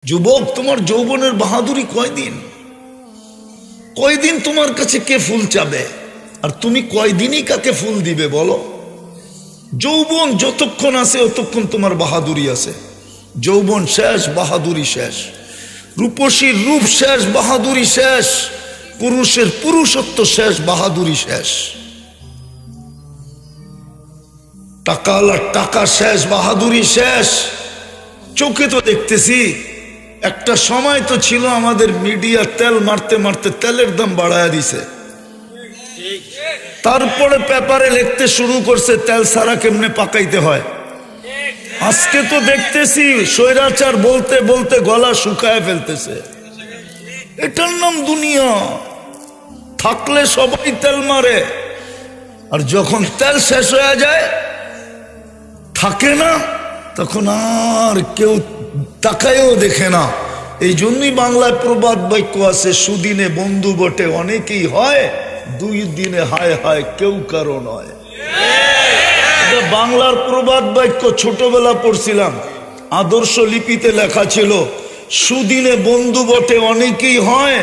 যুবক, তোমার যৌবনের বাহাদুরি কয়দিন? কয়দিন তোমার কাছে কে ফুল চাবে? আর তুমি কয়দিনই কাকে ফুল দিবে বলো? যৌবন যতক্ষণ আছে ততক্ষণ তোমার বাহাদুরি আছে। যৌবন শেষ, বাহাদুরি শেষ। রূপসীর রূপ শেষ, বাহাদুরি শেষ। পুরুষের পুরুষত্ব শেষ, বাহাদুরি শেষ। টাকাওয়ালার টাকা শেষ, বাহাদুরি শেষ। চোখে তো দেখতেছি। একটা সময় তো ছিল আমাদের মিডিয়া তেল মারতে মারতে তেলের দাম বাড়ায় দিছে। তারপরে পেপারে লিখতে শুরু করছে তেল সারা কেমনে পাকাইতে হয়। আজকে তো দেখতেছি স্বৈরাচার বলতে বলতে গলা শুকায় ফেলতেছে। এটার নাম দুনিয়া। থাকলে সবাই তেল মারে, আর যখন তেল শেষ হয়ে যায়, থাকে না, তখন আর কেউ তাকায়ও দেখে না। এই জন্যই বাংলায় প্রবাদ বাক্য আছে, সুদিনে বন্ধু বটে অনেকেই হয়, দুই দিনে হায় হায় কেউ কারো নয়। এটা বাংলার প্রবাদ বাক্য, ছোটবেলা পড়ছিলাম, আদর্শ লিপিতে লেখা ছিল, সুদিনে বন্ধু বটে অনেকেই হয়,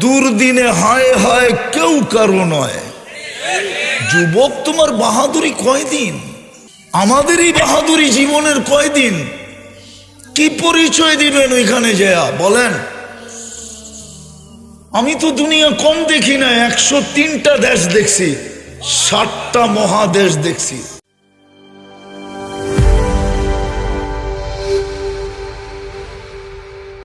দুর্দিনে হায় হায় কেউ কারো নয়। যুবক, তোমার বাহাদুরি কয়দিন? আমাদেরই বাহাদুরি জীবনের কয়দিন? কি পরিচয় দিবেন ওইখানে যায়া বলেন? আমি তো দুনিয়া কম দেখি না, 103টা দেশ দেখছি, 7টা মহাদেশ দেখছি।